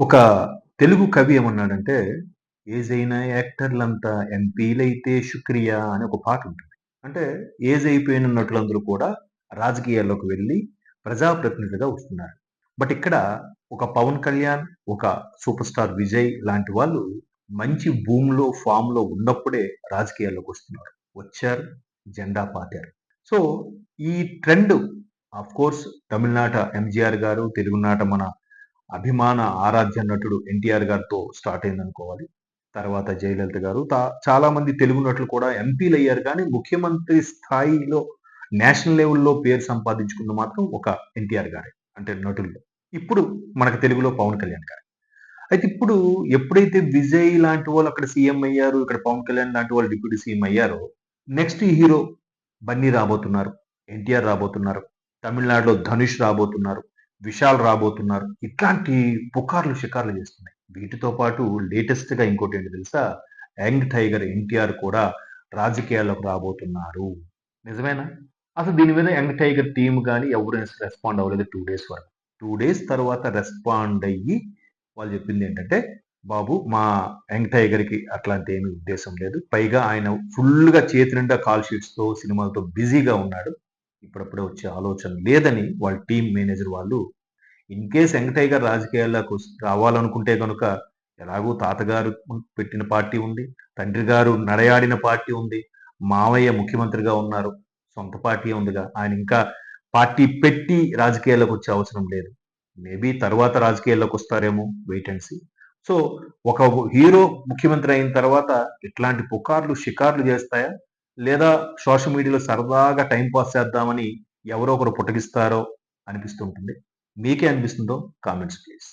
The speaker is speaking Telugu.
ఒక తెలుగు కవి ఏమన్నాడంటే, "ఏజైన యాక్టర్లంతా ఎంపీలైతే శుక్రియా" అని ఒక పాటుంటుంది. అంటే ఏజ్ అయిపోయిన నటులందరూ కూడా రాజకీయాల్లోకి వెళ్లి ప్రజాప్రతినిధిగా వస్తున్నారు. బట్ ఇక్కడ ఒక 'పవన్ కళ్యాణ్', ఒక 'సూపర్ స్టార్ విజయ్' లాంటి వాళ్ళు మంచి ఫామ్‌లో ఉన్నప్పుడే రాజకీయాల్లోకొస్తున్నారు. వచ్చారు, జెండా పాతారు. సో, ఈ ట్రెండ్ ఆఫ్‌కోర్స్ తమిళనాట ఎంజీఆర్ గారు, తెలుగునాట మన అభిమాన ఆరాధ్య నటుడు 'ఎన్టీఆర్' గారితో స్టార్ట్ అయిందనుకోవాలి. తర్వాత 'జయలలిత' గారు చాలా మంది తెలుగు నటులు కూడా ఎంపీలయ్యారు కానీ, ముఖ్యమంత్రి స్థాయిలో నేషనల్ లెవెల్‌లో పేరు సంపాదించుకుంది మాత్రం ఒక 'ఎన్టీఆర్' గారే. అంటే నటుల్లో. ఇప్పుడు మనకు తెలుగులో 'పవన్ కళ్యాణ్' గారు. అయితే ఇప్పుడు ఎప్పుడైతే 'విజయ్' లాంటి వాళ్ళు అక్కడ సీఎం అయ్యారు. ఇక్కడ 'పవన్ కళ్యాణ్' లాంటి వాళ్ళు డిప్యూటీ సీఎం అయ్యారో, నెక్స్ట్ హీరో 'బన్నీ' రాబోతున్నారు. 'ఎన్టీఆర్' రాబోతున్నారు. తమిళనాడులో 'ధనుష్' రాబోతున్నారు. 'విశాల్' రాబోతున్నారు. ఇట్లాంటి పుకార్లు, షికార్లు చేస్తున్నాయి. వీటితో పాటు లేటెస్ట్‌గా ఇంకోటేంటో తెలుసా? యంగ్ టైగర్ 'ఎన్టీఆర్' కూడా రాజకీయాల్లోకి రాబోతున్నారు. నిజమేనా? అసలు దీని మీద యంగ్ టైగర్ టీమ్ గాని ఎవరు రెస్పాండ్ అవ్వలేదు 2 డేస్ వరకు. 2 డేస్ తర్వాత రెస్పాండ్ అయ్యి వాళ్ళు చెప్పిందేంటంటే, "బాబు మా యంగ్ టైగర్‌కి అట్లాంటి ఏమి ఉద్దేశ్యం లేదు. పైగా ఆయన ఫుల్‌గా చేతి నిండా కాల్ షీట్స్‌తో, సినిమాలతో బిజీగా ఉన్నాడు. ఇప్పుడప్పుడే వచ్చే ఆలోచన లేదని" వాళ్ళ టీమ్ మేనేజర్ వాళ్ళు ఇన్‌కేస్ యంగ్ టైగర్ రాజకీయాల్లోకి రావాలనుకుంటే గనుక ఎలాగో తాతగారు పెట్టిన పార్టీ ఉంది. తండ్రి గారు నడయాడిన పార్టీ ఉంది. మావయ్య ముఖ్యమంత్రిగా ఉన్నారు. సొంత పార్టీయే ఉందిగా. ఆయన ఇంకా పార్టీ పెట్టి రాజకీయాల్లోకొచ్చే అవసరం లేదు. మేబీ తర్వాత రాజకీయాల్లోకొస్తారేమో వెయిట్ అండ్ సీ. సో, ఒక హీరో ముఖ్యమంత్రి అయిన తర్వాత ఇట్లాంటి పుకార్లు, షికార్లు చేస్తాయా? లేదా సోషల్ మీడియాలో సరదాగా టైమ్ పాస్ చేద్దామని ఎవరో ఒకరు పుటకిస్తారో అనిపిస్తుంటుంది. మీకే అనిపిస్తుందో కామెంట్స్ ప్లీజ్.